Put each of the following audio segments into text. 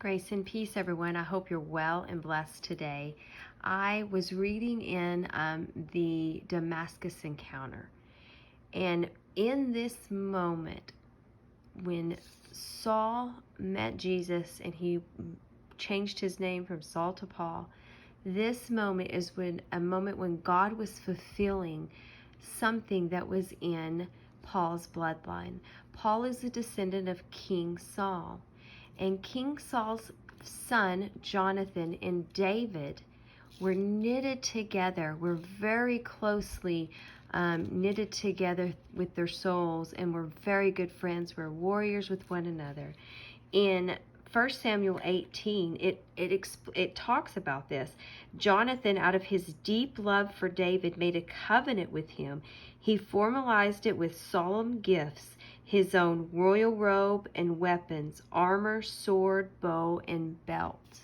Grace and peace, everyone. I hope you're well and blessed today. I was reading in the Damascus encounter, and in this moment, when Saul met Jesus and he changed his name from Saul to Paul, this moment is a moment when God was fulfilling something that was in Paul's bloodline. Paul is a descendant of King Saul. And King Saul's son, Jonathan, and David were knitted together, were very closely knitted together with their souls, and were very good friends, were warriors with one another. In 1 Samuel 18, it talks about this. Jonathan, out of his deep love for David, made a covenant with him. He formalized it with solemn gifts, his own royal robe and weapons, armor, sword, bow, and belt.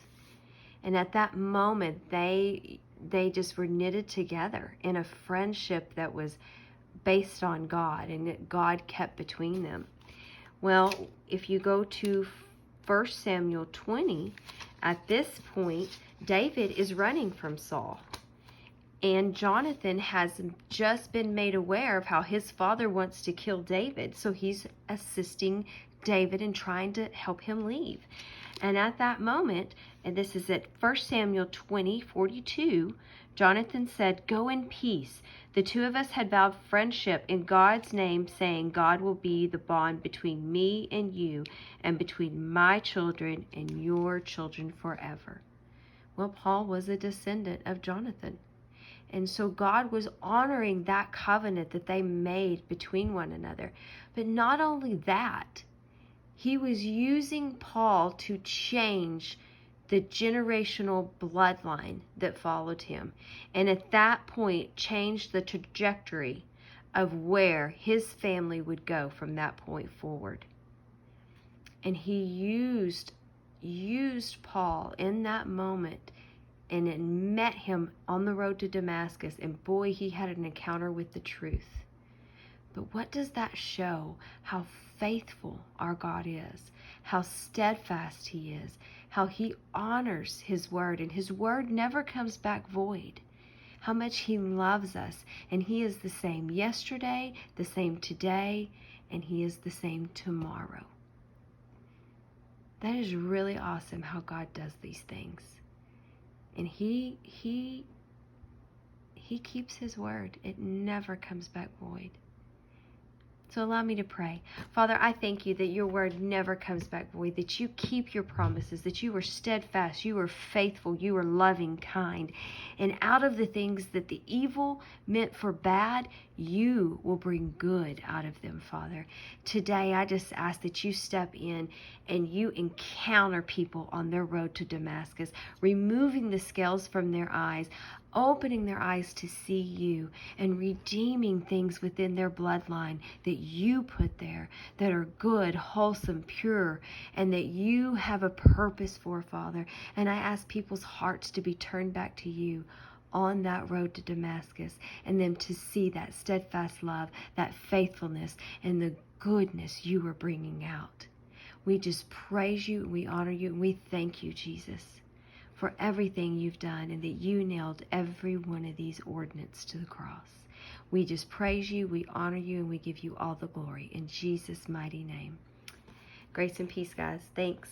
And at that moment, they just were knitted together in a friendship that was based on God, and that God kept between them. Well, if you go to 1 Samuel 20, at this point, David is running from Saul. And Jonathan has just been made aware of how his father wants to kill David. So he's assisting David and trying to help him leave. And at that moment, and this is at 1 Samuel 20:42, Jonathan said, "Go in peace. The two of us had vowed friendship in God's name, saying, God will be the bond between me and you, and between my children and your children forever." Well, Paul was a descendant of Jonathan. And so God was honoring that covenant that they made between one another. But not only that, he was using Paul to change the generational bloodline that followed him. And at that point, changed the trajectory of where his family would go from that point forward. And he used Paul in that moment, and it met him on the road to Damascus, and boy, he had an encounter with the truth. But what does that show? How faithful our God is, how steadfast he is, how he honors his word, and his word never comes back void. How much he loves us, and he is the same yesterday, the same today, and he is the same tomorrow. That is really awesome how God does these things. And he keeps his word. It never comes back void. So allow me to pray. Father, I thank you that your word never comes back void, that you keep your promises, that you are steadfast, you are faithful, you are loving, kind. And out of the things that the evil meant for bad, you will bring good out of them, Father. Today, I just ask that you step in and you encounter people on their road to Damascus, removing the scales from their eyes, opening their eyes to see you, and redeeming things within their bloodline that you put there that are good, wholesome, pure, and that you have a purpose for, Father. And I ask people's hearts to be turned back to you on that road to Damascus, and them to see that steadfast love, that faithfulness, and the goodness you are bringing out. We just praise you, we honor you, and we thank you, Jesus, for everything you've done, and that you nailed every one of these ordinances to the cross. We just praise you, we honor you, and we give you all the glory in Jesus' mighty name. Grace and peace, guys. Thanks.